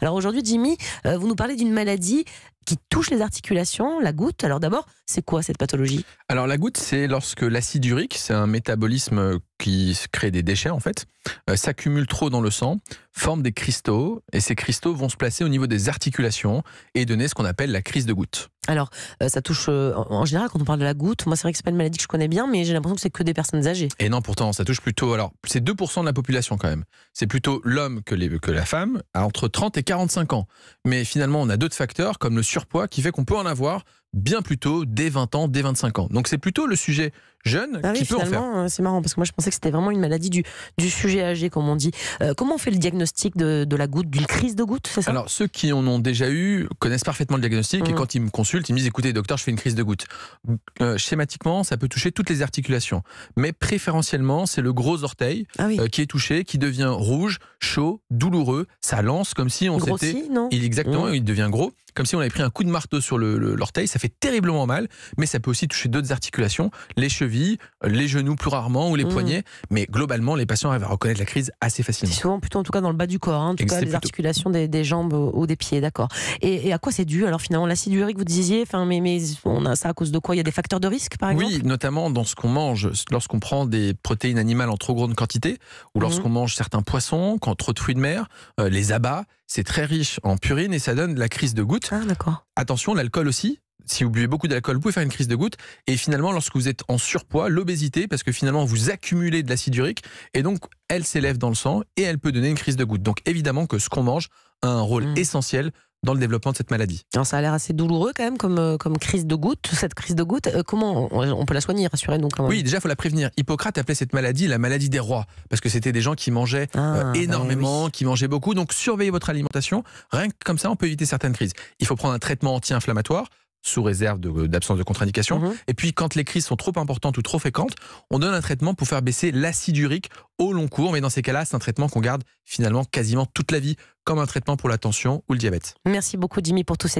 Alors aujourd'hui, Jimmy, vous nous parlez d'une maladie qui touche les articulations, la goutte. Alors d'abord, c'est quoi cette pathologie? Alors la goutte, c'est lorsque l'acide urique, c'est un métabolisme qui crée des déchets en fait, s'accumule trop dans le sang, forme des cristaux, et ces cristaux vont se placer au niveau des articulations et donner ce qu'on appelle la crise de goutte. Alors, ça touche, en général, quand on parle de la goutte, moi c'est vrai que c'est pas une maladie que je connais bien, mais j'ai l'impression que c'est que des personnes âgées. Et non, pourtant, ça touche plutôt, alors c'est 2% de la population quand même. C'est plutôt l'homme que la femme, à entre 30 et 45 ans. Mais finalement, on a d'autres facteurs, comme le surpoids, qui fait qu'on peut en avoir bien plus tôt, dès 20 ans, dès 25 ans. Donc c'est plutôt le sujet jeune qui peut en faire. C'est marrant, parce que moi je pensais que c'était vraiment une maladie du sujet âgé, comme on dit. Comment on fait le diagnostic de la goutte, d'une crise de goutte, c'est ça? Alors ceux qui en ont déjà eu connaissent parfaitement le diagnostic, et quand ils me consultent, ils me disent: écoutez docteur, je fais une crise de goutte. Schématiquement, ça peut toucher toutes les articulations, mais préférentiellement c'est le gros orteil qui est touché, qui devient rouge, chaud, douloureux, ça lance comme si on s'était... Exactement, il devient gros, comme si on avait pris un coup de marteau sur l'orteil. Ça fait terriblement mal, mais ça peut aussi toucher d'autres articulations, les chevilles, les genoux plus rarement, ou les poignets, mais globalement les patients arrivent à reconnaître la crise assez facilement. C'est souvent plutôt en tout cas dans le bas du corps, en tout cas les articulations des jambes ou des pieds, d'accord. Et à quoi c'est dû alors finalement, l'acide urique, vous disiez, mais on a ça à cause de quoi? Il y a des facteurs de risque par exemple? Oui, notamment dans ce qu'on mange, lorsqu'on prend des protéines animales en trop grande quantité, ou lorsqu'on mange certains poissons, quand trop de fruits de mer, les abats, c'est très riche en purine et ça donne la crise de goutte. Ah, d'accord. Attention, l'alcool aussi. Si vous buvez beaucoup d'alcool, vous pouvez faire une crise de goutte. Et finalement, lorsque vous êtes en surpoids, l'obésité, parce que finalement vous accumulez de l'acide urique, et donc elle s'élève dans le sang et elle peut donner une crise de goutte. Donc évidemment que ce qu'on mange a un rôle essentiel dans le développement de cette maladie. Alors ça a l'air assez douloureux quand même comme crise de goutte, cette crise de goutte. Comment on peut la soigner, rassurez-nous quand même? Oui, déjà il faut la prévenir. Hippocrate appelait cette maladie la maladie des rois, parce que c'était des gens qui mangeaient énormément, qui mangeaient beaucoup. Donc surveillez votre alimentation, rien que comme ça on peut éviter certaines crises. Il faut prendre un traitement anti-inflammatoire, sous réserve d'absence de contre-indication. Et puis quand les crises sont trop importantes ou trop fréquentes, on donne un traitement pour faire baisser l'acide urique au long cours. Mais dans ces cas-là, c'est un traitement qu'on garde finalement quasiment toute la vie, comme un traitement pour la tension ou le diabète. Merci beaucoup Jimmy pour tous ces